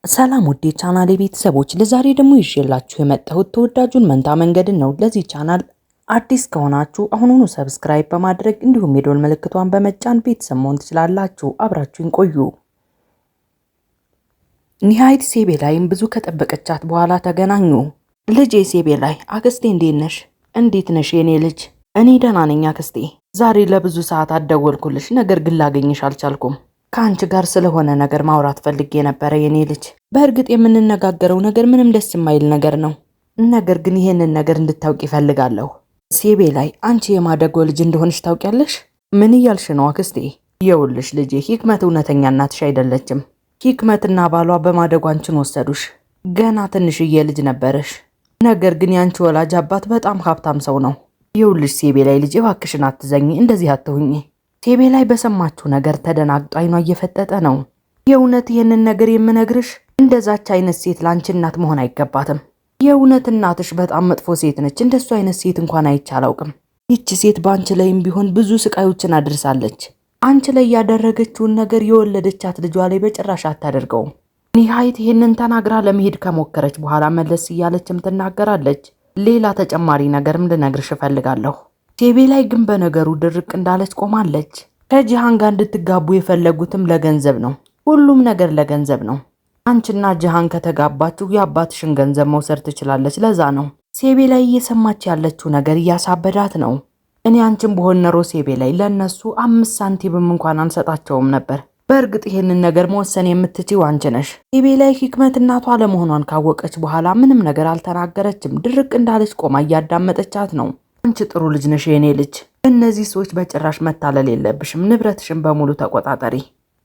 ሰላም ውዴ ቻናሌ ቤተሰቦች ለዛሬ ደግሞ ይዤላችሁ የመጣሁት ተወዳጁን መንታ መንገድን ነው። ለዚህ ቻናል አዲስ ከሆናችሁ አሁኑኑ ሰብስክራይብ በማድረግ እንዲሁም የደወል ምልክቷን በመጫን ቤተሰብ መሆን ትችላላችሁ። አብራችሁን ቆዩ። ኒሃይት ሴቤላይም ብዙ ከጠበቀቻት በኋላ ተገናኙ። ልጄ ሴቤላይ፣ አክስቴ እንዴት ነሽ? እንዴት ነሽ የኔ ልጅ? እኔ ደህና ነኝ አክስቴ። ዛሬ ለብዙ ሰዓት አደወልኩልሽ፣ ነገር ግን ላገኝሽ አልቻልኩም። ከአንቺ ጋር ስለሆነ ነገር ማውራት ፈልጌ ነበረ የኔ ልጅ። በእርግጥ የምንነጋገረው ነገር ምንም ደስ የማይል ነገር ነው። ነገር ግን ይሄንን ነገር እንድታውቂ ይፈልጋለሁ። ሴቤላይ፣ አንቺ የማደጎ ልጅ እንደሆንሽ ታውቂያለሽ? ምን እያልሽ ነው አክስቴ? ይኸውልሽ ልጄ፣ ሂክመት እውነተኛ እናትሽ አይደለችም። ሂክመትና ባሏ በማደጎ አንቺን ወሰዱሽ። ገና ትንሽዬ ልጅ ነበረሽ። ነገር ግን ያንቺ ወላጅ አባት በጣም ሀብታም ሰው ነው። ይኸውልሽ ሴቤላይ ልጄ፣ እባክሽን አትዘኝ፣ እንደዚህ አትሁኚ። ሴቤላይ በሰማችው ነገር ተደናግጦ አይኗ እየፈጠጠ ነው። የእውነት ይህንን ነገር የምነግርሽ እንደዛች አይነት ሴት ላንቺ እናት መሆን አይገባትም። የእውነት እናትሽ በጣም መጥፎ ሴት ነች። እንደሱ አይነት ሴት እንኳን አይቼ አላውቅም። ይቺ ሴት በአንቺ ላይም ቢሆን ብዙ ስቃዮችን አድርሳለች። አንቺ ላይ ያደረገችውን ነገር የወለደቻት ልጇ ላይ በጭራሽ አታደርገውም። ኒሃይት ይህንን ተናግራ ለመሄድ ከሞከረች በኋላ መለስ እያለችም ትናገራለች። ሌላ ተጨማሪ ነገርም ልነግርሽ እፈልጋለሁ። ሴቤላይ ግን በነገሩ ድርቅ እንዳለች ቆማለች። ከጂሃን ጋር እንድትጋቡ የፈለጉትም ለገንዘብ ነው። ሁሉም ነገር ለገንዘብ ነው። አንቺና ጂሃን ከተጋባችሁ የአባትሽን ገንዘብ መውሰድ ትችላለች። ለዛ ነው ሴቤላይ እየሰማች ያለችው ነገር እያሳበዳት ነው። እኔ አንቺን በሆነ ኖሮ ሴቤላይ ለእነሱ 5 ሳንቲምም እንኳን አንሰጣቸውም ነበር። በእርግጥ ይሄንን ነገር መወሰን የምትችይው አንቺ ነሽ። ሴቤላይ ሂክመት እናቷ ለመሆኗን ካወቀች በኋላ ምንም ነገር አልተናገረችም። ድርቅ እንዳለች ቆማ እያዳመጠቻት ነው። አንቺ ጥሩ ልጅ ነሽ የኔ ልጅ። እነዚህ ሰዎች በጭራሽ መታለል የለብሽም። ንብረትሽን በሙሉ ተቆጣጠሪ።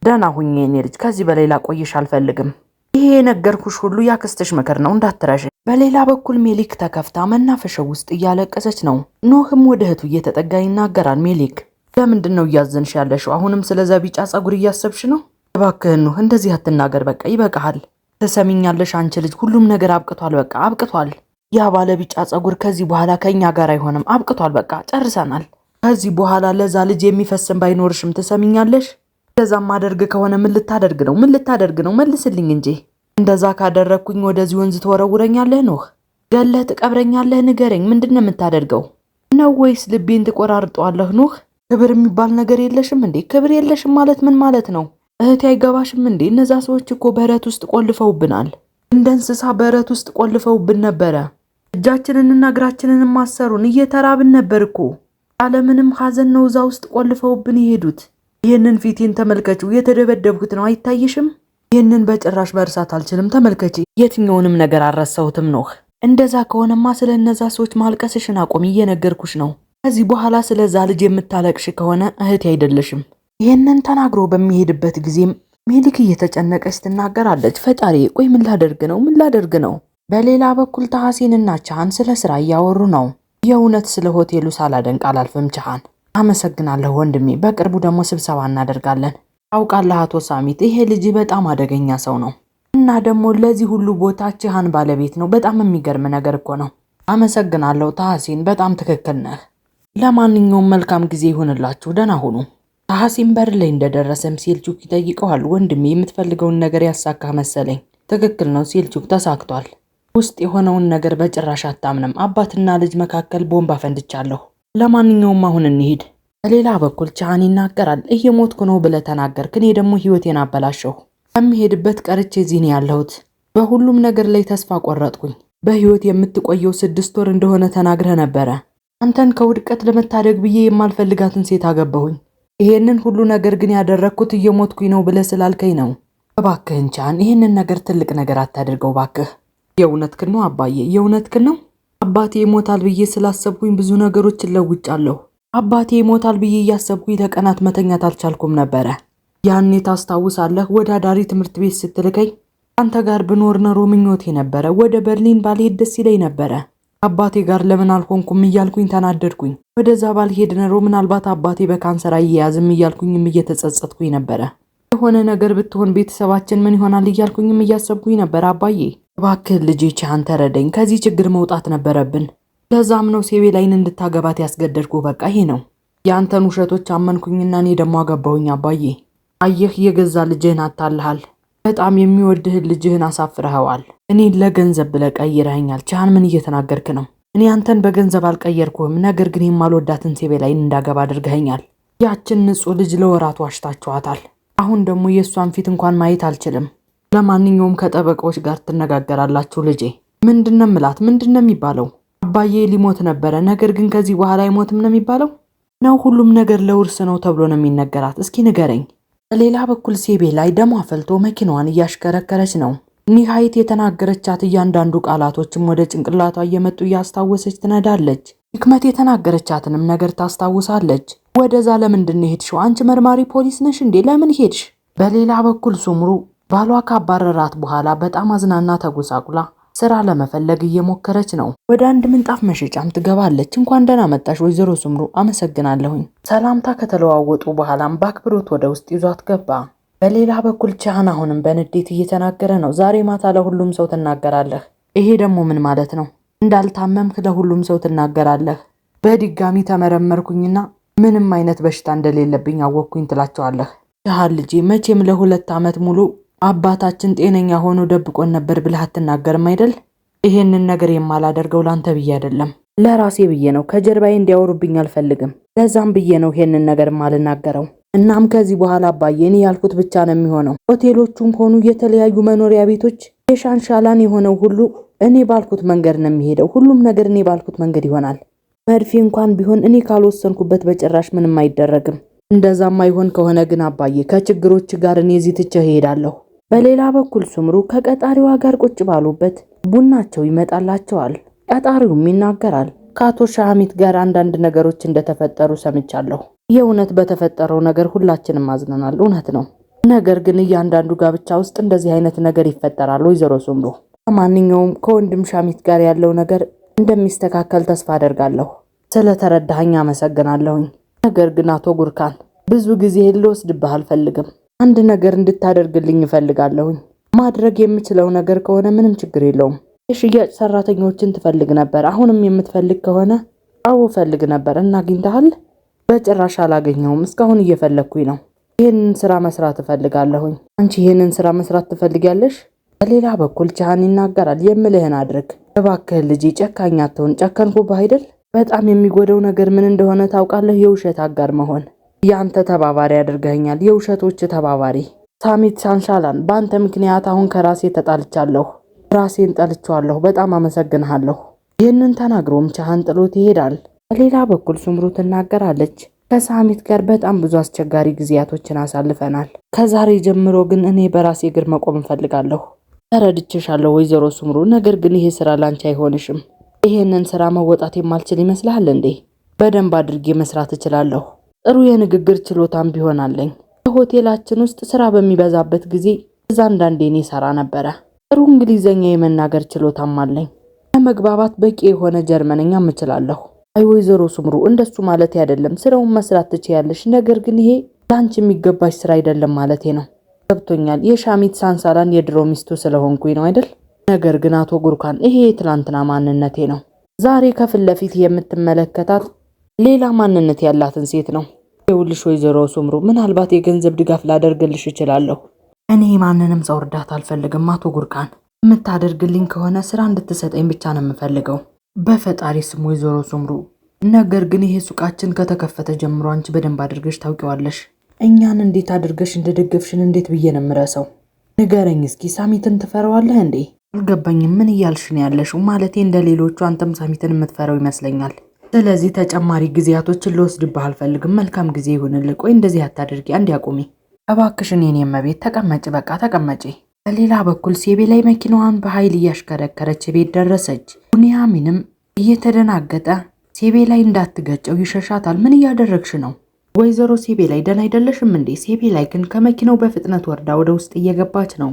ደህና ሁኚ የኔ ልጅ። ከዚህ በላይ ላቆይሽ አልፈልግም። ይሄ የነገርኩሽ ሁሉ ያክስትሽ ምክር ነው፣ እንዳትረሽ። በሌላ በኩል ሜሊክ ተከፍታ መናፈሻው ውስጥ እያለቀሰች ነው። ኖህም ወደ እህቱ እየተጠጋ ይናገራል። ሜሊክ፣ ለምንድን ነው እያዘንሽ ያለሽው? አሁንም ስለዛ ቢጫ ጸጉር እያሰብሽ ነው? እባክህን ኖህ እንደዚህ አትናገር። በቃ ይበቃሃል። ትሰሚኛለሽ አንቺ ልጅ፣ ሁሉም ነገር አብቅቷል። በቃ አብቅቷል። ያ ባለ ቢጫ ጸጉር ከዚህ በኋላ ከኛ ጋር አይሆንም። አብቅቷል። በቃ ጨርሰናል። ከዚህ በኋላ ለዛ ልጅ የሚፈስም ባይኖርሽም ትሰሚኛለሽ? እንደዛም ማደርግ ከሆነ ምን ልታደርግ ነው? ምን ልታደርግ ነው? መልስልኝ እንጂ። እንደዛ ካደረግኩኝ ወደዚህ ወንዝ ትወረውረኛለህ? ኖህ ገለህ ትቀብረኛለህ? ንገረኝ፣ ምንድን ነው የምታደርገው? ነው ወይስ ልቤን ትቆራርጠዋለህ? ኖህ ክብር የሚባል ነገር የለሽም እንዴ? ክብር የለሽም ማለት ምን ማለት ነው? እህቴ አይገባሽም እንዴ? እነዛ ሰዎች እኮ በረት ውስጥ ቆልፈውብናል። እንደ እንስሳ በረት ውስጥ ቆልፈውብን ነበረ። እጃችንንና እግራችንን ማሰሩን። እየተራብን ነበር እኮ። ያለምንም ሐዘን ነው እዛ ውስጥ ቆልፈውብን የሄዱት። ይህንን ፊቴን ተመልከቺው፣ የተደበደብኩት ነው አይታይሽም? ይህንን በጭራሽ መርሳት አልችልም። ተመልከቺ፣ የትኛውንም ነገር አልረሳሁትም። ኖህ እንደዛ ከሆነማ ስለ እነዛ ሰዎች ማልቀስሽን አቆሚ፣ እየነገርኩሽ ነው። ከዚህ በኋላ ስለዛ ልጅ የምታለቅሽ ከሆነ እህቴ አይደለሽም። ይህንን ተናግሮ በሚሄድበት ጊዜም ሜሊክ እየተጨነቀች ትናገራለች። ፈጣሪ ቆይ ምን ላደርግ ነው? በሌላ በኩል ታሐሲንና ቻሃን ስለ ስራ እያወሩ ነው። የእውነት ስለ ሆቴሉ ሳላደንቅ አላልፍም ቻሃን። አመሰግናለሁ ወንድሜ። በቅርቡ ደግሞ ስብሰባ እናደርጋለን። አውቃለሁ አቶ ሳሚት፣ ይሄ ልጅ በጣም አደገኛ ሰው ነው እና ደግሞ ለዚህ ሁሉ ቦታ ቻሃን ባለቤት ነው። በጣም የሚገርም ነገር እኮ ነው። አመሰግናለሁ ታሐሲን፣ በጣም ትክክል ነህ። ለማንኛውም መልካም ጊዜ ይሁንላችሁ፣ ደህና ሁኑ። ታሐሲን በር ላይ እንደደረሰም ሴልቹክ ይጠይቀዋል። ወንድሜ የምትፈልገውን ነገር ያሳካ መሰለኝ። ትክክል ነው ሴልቹክ፣ ተሳክቷል። ውስጥ የሆነውን ነገር በጭራሽ አታምንም። አባትና ልጅ መካከል ቦምብ አፈንድቻለሁ። ለማንኛውም አሁን እንሂድ። በሌላ በኩል ቻሃን ይናገራል። እየሞትኩ ነው ብለህ ተናገርክ፣ እኔ ደግሞ ህይወቴን አበላሸሁ። ከምሄድበት ቀርቼ እዚህ ነው ያለሁት። በሁሉም ነገር ላይ ተስፋ ቆረጥኩኝ። በህይወት የምትቆየው 6 ወር እንደሆነ ተናግረህ ነበረ። አንተን ከውድቀት ለመታደግ ብዬ የማልፈልጋትን ሴት አገባሁኝ። ይሄንን ሁሉ ነገር ግን ያደረግኩት እየሞትኩኝ ነው ብለህ ስላልከኝ ነው። እባክህን ቻሃን፣ ይሄንን ነገር ትልቅ ነገር አታድርገው ባክህ። የእውነትህን ነው አባዬ? የእውነትህን ነው? አባቴ ይሞታል ብዬ ስላሰብኩኝ ብዙ ነገሮች ለውጫለሁ። አባቴ ይሞታል ብዬ እያሰብኩኝ ለቀናት መተኛት አልቻልኩም ነበረ። ያኔ ታስታውሳለህ? ወደ አዳሪ ትምህርት ቤት ስትልከኝ አንተ ጋር ብኖር ኖሮ ምኞቴ ነበረ። ወደ በርሊን ባልሄድ ደስ ይለኝ ነበረ። አባቴ ጋር ለምን አልሆንኩም እያልኩኝ ተናደድኩኝ። ወደዛ ባልሄድ ኖሮ ምናልባት አባቴ በካንሰር አያያዝም እያልኩኝም እየተጸጸትኩኝ ነበረ። የሆነ ነገር ብትሆን ቤተሰባችን ምን ይሆናል እያልኩኝም እያሰብኩኝ ነበር። አባዬ እባክህ ልጄ ቻሃን ተረደኝ። ከዚህ ችግር መውጣት ነበረብን። ለዛም ነው ሴቤላይን እንድታገባት ያስገደድኩ። በቃ ይሄ ነው። ያንተን ውሸቶች አመንኩኝና እኔ ደግሞ አገባሁኝ። አባዬ አየህ፣ የገዛ ልጅህን አታልሃል። በጣም የሚወድህን ልጅህን አሳፍረኸዋል። እኔን ለገንዘብ ብለህ ቀይረኸኛል። ቻን ምን እየተናገርክ ነው? እኔ አንተን በገንዘብ አልቀየርኩህም፣ ነገር ግን የማልወዳትን ሴቤላይን እንዳገባ አድርገኸኛል። ያችን ንጹሕ ልጅ ለወራት ዋሽታችኋታል። አሁን ደግሞ የእሷን ፊት እንኳን ማየት አልችልም። ለማንኛውም ከጠበቃዎች ጋር ትነጋገራላችሁ። ልጄ ምንድነው ምላት? ምንድነው የሚባለው? አባዬ ሊሞት ነበረ፣ ነገር ግን ከዚህ በኋላ አይሞትም ነው የሚባለው? ነው ሁሉም ነገር ለውርስ ነው ተብሎ ነው የሚነገራት? እስኪ ንገረኝ። ሌላ በኩል ሴቤላይ ደሟ ፈልቶ መኪናዋን እያሽከረከረች ነው። ኒሃይት የተናገረቻት እያንዳንዱ ቃላቶችም ወደ ጭንቅላቷ እየመጡ እያስታወሰች ትነዳለች። ህክመት የተናገረቻትንም ነገር ታስታውሳለች። ወደዛ ለምንድን ሄድሽው? አንቺ መርማሪ ፖሊስ ነሽ እንዴ? ለምን ሄድሽ? በሌላ በኩል ሱምሩ ባሏ ካባረራት በኋላ በጣም አዝናና ተጎሳቁላ ስራ ለመፈለግ እየሞከረች ነው። ወደ አንድ ምንጣፍ መሸጫም ትገባለች። እንኳን ደህና መጣሽ ወይዘሮ ሱምሩ፣ አመሰግናለሁኝ። ሰላምታ ከተለዋወጡ በኋላም በአክብሮት ወደ ውስጥ ይዟት ገባ። በሌላ በኩል ቻን አሁንም በንዴት እየተናገረ ነው። ዛሬ ማታ ለሁሉም ሰው ትናገራለህ። ይሄ ደግሞ ምን ማለት ነው? እንዳልታመምክ ለሁሉም ሰው ትናገራለህ። በድጋሚ ተመረመርኩኝና ምንም አይነት በሽታ እንደሌለብኝ አወቅኩኝ ትላቸዋለህ። ቻን ልጄ፣ መቼም ለ2 ዓመት ሙሉ አባታችን ጤነኛ ሆኖ ደብቆን ነበር ብለህ አትናገርም አይደል? ይሄንን ነገር የማላደርገው ላንተ ብዬ አይደለም፣ ለራሴ ብዬ ነው። ከጀርባዬ እንዲያወሩብኝ አልፈልግም። ለዛም ብዬ ነው ይሄንን ነገር ማልናገረው። እናም ከዚህ በኋላ አባዬ እኔ ያልኩት ብቻ ነው የሚሆነው። ሆቴሎቹም ሆኑ የተለያዩ መኖሪያ ቤቶች የሻንሻላን የሆነው ሁሉ እኔ ባልኩት መንገድ ነው የሚሄደው። ሁሉም ነገር እኔ ባልኩት መንገድ ይሆናል። መርፌ እንኳን ቢሆን እኔ ካልወሰንኩበት በጭራሽ ምንም አይደረግም። እንደዛም አይሆን ከሆነ ግን አባዬ ከችግሮች ጋር እኔ እዚህ ትቼ እሄዳለሁ። በሌላ በኩል ሱምሩ ከቀጣሪዋ ጋር ቁጭ ባሉበት ቡናቸው ይመጣላቸዋል። ቀጣሪውም ይናገራል። ከአቶ ሻሚት ጋር አንዳንድ ነገሮች እንደተፈጠሩ ሰምቻለሁ። የእውነት በተፈጠረው ነገር ሁላችንም አዝነናል፣ እውነት ነው። ነገር ግን እያንዳንዱ ጋብቻ ውስጥ እንደዚህ አይነት ነገር ይፈጠራል ወይዘሮ ሱምሩ። ለማንኛውም ከወንድም ሻሚት ጋር ያለው ነገር እንደሚስተካከል ተስፋ አደርጋለሁ። ስለተረዳኸኝ አመሰግናለሁኝ። ነገር ግን አቶ ጉርካን ብዙ ጊዜ ልወስድብህ አልፈልግም። አንድ ነገር እንድታደርግልኝ እፈልጋለሁኝ። ማድረግ የምችለው ነገር ከሆነ ምንም ችግር የለውም። የሽያጭ ሰራተኞችን ትፈልግ ነበር። አሁንም የምትፈልግ ከሆነ አዎ ፈልግ ነበር። እና አግኝተሃል? በጭራሽ አላገኘሁም። እስካሁን እየፈለግኩኝ ነው። ይህንን ስራ መስራት እፈልጋለሁኝ። አንቺ ይህንን ስራ መስራት ትፈልጊያለሽ? በሌላ በኩል ቻን ይናገራል። የምልህን አድርግ እባክህ ልጄ፣ ጨካኝ አትሁን። ጨከንኩብህ አይደል? በጣም የሚጎደው ነገር ምን እንደሆነ ታውቃለህ? የውሸት አጋር መሆን። ያንተ ተባባሪ አድርገኛል። የውሸቶች ተባባሪ። ሳሚት ሻንሻላን፣ በአንተ ምክንያት አሁን ከራሴ ተጣልቻለሁ። ራሴን ጠልቻለሁ። በጣም አመሰግንሃለሁ። ይህንን ተናግሮም ቻን ጥሎት ይሄዳል። በሌላ በኩል ሱምሩ ትናገራለች። ከሳሚት ጋር በጣም ብዙ አስቸጋሪ ጊዜያቶችን አሳልፈናል። ከዛሬ ጀምሮ ግን እኔ በራሴ እግር መቆም እፈልጋለሁ። ተረድቼሻለሁ ወይዘሮ ሱምሩ፣ ነገር ግን ይሄ ስራ ላንቺ አይሆንሽም። ይሄንን ስራ መወጣት የማልችል ይመስልሃል እንዴ? በደንብ አድርጌ መስራት እችላለሁ። ጥሩ የንግግር ችሎታም ቢሆን አለኝ። በሆቴላችን ውስጥ ስራ በሚበዛበት ጊዜ እዛ አንዳንዴ እኔ ሰራ ነበረ። ጥሩ እንግሊዘኛ የመናገር ችሎታም አለኝ። ለመግባባት በቂ የሆነ ጀርመንኛም እችላለሁ። አይ ወይዘሮ ሱምሩ፣ እንደሱ ማለት አይደለም። ስራውን መስራት ትችያለሽ፣ ነገር ግን ይሄ ላንቺ የሚገባሽ ስራ አይደለም ማለቴ ነው። ገብቶኛል። የሻሚት ሳንሳላን የድሮ ሚስቱ ስለሆንኩኝ ነው አይደል? ነገር ግን አቶ ጉርካን፣ ይሄ የትላንትና ማንነቴ ነው። ዛሬ ከፊት ለፊት የምትመለከታት ሌላ ማንነት ያላትን ሴት ነው። ይኸውልሽ ወይዘሮ ሱምሩ፣ ምናልባት የገንዘብ ድጋፍ ላደርግልሽ እችላለሁ። እኔ ማንንም ሰው እርዳታ አልፈልግም አቶ ጉርካን። የምታደርግልኝ ከሆነ ስራ እንድትሰጠኝ ብቻ ነው የምፈልገው። በፈጣሪ ስም ወይዘሮ ሱምሩ። ነገር ግን ይሄ ሱቃችን ከተከፈተ ጀምሮ አንቺ በደንብ አድርገሽ ታውቂዋለሽ። እኛን እንዴት አድርገሽ እንደደገፍሽን እንዴት ብዬ ነው የምረሳው? ንገረኝ እስኪ፣ ሳሚትን ትፈራዋለህ እንዴ? አልገባኝም። ምን እያልሽ ነው ያለሽው? ማለቴ እንደሌሎቹ አንተም ሳሚትን የምትፈራው ይመስለኛል። ስለዚህ ተጨማሪ ጊዜያቶችን ልወስድብህ አልፈልግም። መልካም ጊዜ ይሁንልህ። ቆይ እንደዚህ አታድርጊ። አንድ ያቁሚ እባክሽን። የኔ እመቤት ተቀመጪ፣ በቃ ተቀመጪ። በሌላ በኩል ሴቤላይ መኪናዋን በኃይል እያሽከረከረች ቤት ደረሰች። ቡኒያሚንም እየተደናገጠ ሴቤላይ እንዳትገጨው ይሸሻታል። ምን እያደረግሽ ነው ወይዘሮ ሴቤላይ? ደህና አይደለሽም እንዴ? ሴቤላይ ግን ከመኪናው በፍጥነት ወርዳ ወደ ውስጥ እየገባች ነው።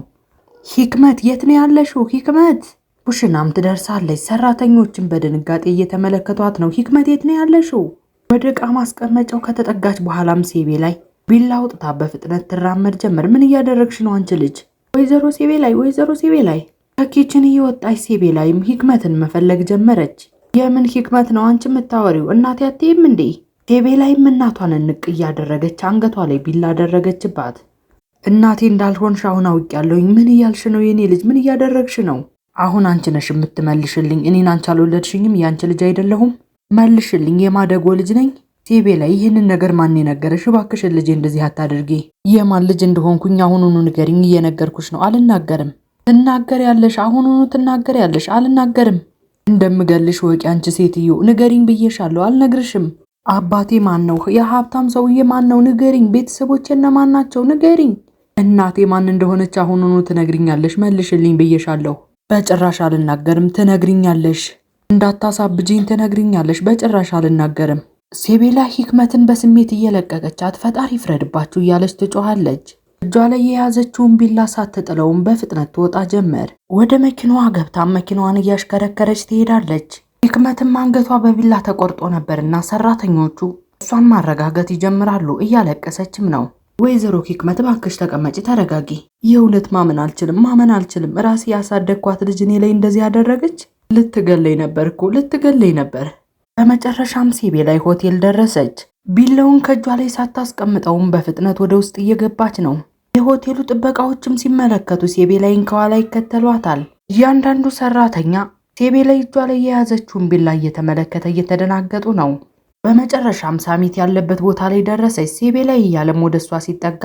ሂክመት፣ የት ነው ያለሽው? ሂክመት! ቡሽናም ትደርሳለች። ሰራተኞችን በድንጋጤ እየተመለከቷት ነው። ሂክመት፣ የት ነው ያለሽው? ወደ ዕቃ ማስቀመጫው ከተጠጋች በኋላም ሴቤላይ ቢላ አውጥታ በፍጥነት ትራመድ ጀመር። ምን እያደረግሽ ነው አንቺ ልጅ? ወይዘሮ ሴቤላይ፣ ወይዘሮ ሴቤላይ! ከኪችን እየወጣች ሴቤላይም ሂክመትን መፈለግ ጀመረች። የምን ሂክመት ነው አንቺ የምታወሪው? እናቴ አትይም እንዴ? ሴቤላይም እናቷን እንቅ እያደረገች አንገቷ ላይ ቢላ አደረገችባት። እናቴ እንዳልሆንሽ አሁን አውቄያለሁኝ። ምን እያልሽ ነው የኔ ልጅ? ምን እያደረግሽ ነው? አሁን አንቺ ነሽ የምትመልሽልኝ። እኔን አንቺ አልወለድሽኝም፣ ያንቺ ልጅ አይደለሁም። መልሽልኝ። የማደጎ ልጅ ነኝ። ሴቤ ላይ ይህንን ነገር ማን የነገረሽ? እባክሽን ልጄ እንደዚህ አታድርጊ። የማን ልጅ እንደሆንኩኝ አሁኑኑ ንገሪኝ። እየነገርኩሽ ነው። አልናገርም። ትናገሪያለሽ። አሁኑኑ ትናገሪያለሽ። አልናገርም። እንደምገልሽ ወቂ። አንቺ ሴትዮ ንገሪኝ ብዬሻለሁ። አልነግርሽም። አባቴ ማን ነው? የሀብታም ሰውዬ ማን ነው? ንገሪኝ። ቤተሰቦቼ እነማን ናቸው? ንገሪኝ። እናቴ ማን እንደሆነች አሁኑኑ ትነግሪኛለሽ። መልሽልኝ ብዬሻለሁ። በጭራሽ አልናገርም። ትነግሪኛለሽ። እንዳታሳብጂኝ። ትነግሪኛለሽ። በጭራሽ አልናገርም። ሴቤላ ሂክመትን በስሜት እየለቀቀቻት ፈጣሪ ፍረድባችሁ እያለች ትጮኻለች። እጇ ላይ የያዘችውን ቢላ ሳትጥለውም በፍጥነት ትወጣ ጀመር። ወደ መኪናዋ ገብታ መኪናዋን እያሽከረከረች ትሄዳለች። ሂክመትም አንገቷ በቢላ ተቆርጦ ነበርና ሰራተኞቹ እሷን ማረጋጋት ይጀምራሉ። እያለቀሰችም ነው። ወይዘሮ ሂክመት እባክሽ ተቀመጪ፣ ተረጋጊ። የእውነት ማመን አልችልም። ራሴ ያሳደግኳት ልጅ እኔ ላይ እንደዚህ ያደረገች? ልትገለኝ ነበር እኮ ልትገለኝ ነበር። በመጨረሻም ሴቤ ላይ ሆቴል ደረሰች። ቢላውን ከእጇ ላይ ሳታስቀምጠውም በፍጥነት ወደ ውስጥ እየገባች ነው። የሆቴሉ ጥበቃዎችም ሲመለከቱ ሴቤ ላይን ከኋላ ይከተሏታል። እያንዳንዱ ሰራተኛ ሴቤ ላይ እጇ ላይ የያዘችውን ቢላ እየተመለከተ እየተደናገጡ ነው። በመጨረሻም ሳሚት ያለበት ቦታ ላይ ደረሰች። ሴቤ ላይ እያለም ወደ እሷ ሲጠጋ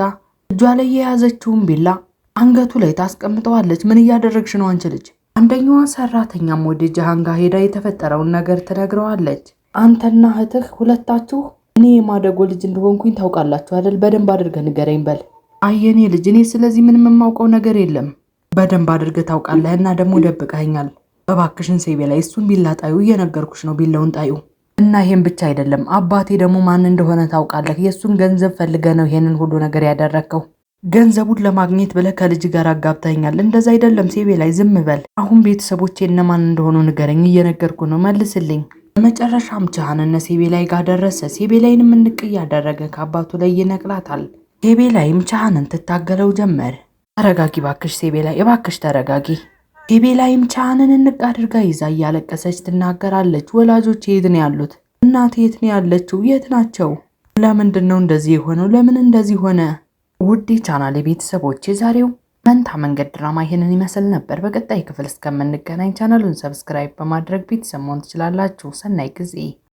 እጇ ላይ የያዘችውን ቢላ አንገቱ ላይ ታስቀምጠዋለች። ምን እያደረግሽ ነው አንቺ ልጅ? አንደኛዋ ሰራተኛም ወደ ጃሃንጋ ሄዳ የተፈጠረውን ነገር ትነግረዋለች። አንተና እህትህ ሁለታችሁ እኔ የማደጎ ልጅ እንደሆንኩኝ ታውቃላችሁ አይደል? በደንብ አድርገህ ንገረኝ በል። አየኔ ልጅ እኔ ስለዚህ ምንም የማውቀው ነገር የለም። በደንብ አድርገህ ታውቃለህና ደግሞ ደብቀኸኛል። እባክሽን ሴቤ ላይ እሱን ቢላ ጣዩ። እየነገርኩሽ ነው፣ ቢላውን ጣዩ። እና ይሄን ብቻ አይደለም፣ አባቴ ደግሞ ማን እንደሆነ ታውቃለህ። የእሱን ገንዘብ ፈልገህ ነው ይሄንን ሁሉ ነገር ያደረግከው። ገንዘቡን ለማግኘት ብለህ ከልጅ ጋር አጋብተኛል። እንደዛ አይደለም ሴቤ ላይ፣ ዝም በል። አሁን ቤተሰቦቼ እነማን እንደሆኑ ንገረኝ። እየነገርኩ ነው፣ መልስልኝ። በመጨረሻም ጃሃንነ ሴቤ ላይ ጋር ደረሰ። ሴቤ ላይንም እንቅ እያደረገ ከአባቱ ላይ ይነቅላታል። ሴቤ ላይም ጃሃንን ትታገለው ጀመር። ተረጋጊ ባክሽ ሴቤ ላይ፣ እባክሽ ተረጋጊ። ሴቤ ላይም ጃሃንን እንቅ አድርጋ ይዛ እያለቀሰች ትናገራለች። ወላጆች የት ነው ያሉት? እናቴ የት ነው ያለችው? የት ናቸው? ለምንድን ነው እንደዚህ የሆነው? ለምን እንደዚህ ሆነ? ውድ ቻናሌ ቤተሰቦች የዛሬው መንታ መንገድ ድራማ ይሄንን ይመስል ነበር። በቀጣይ ክፍል እስከምንገናኝ ቻናሉን ሰብስክራይብ በማድረግ ቤተሰብ መሆን ትችላላችሁ። ሰናይ ጊዜ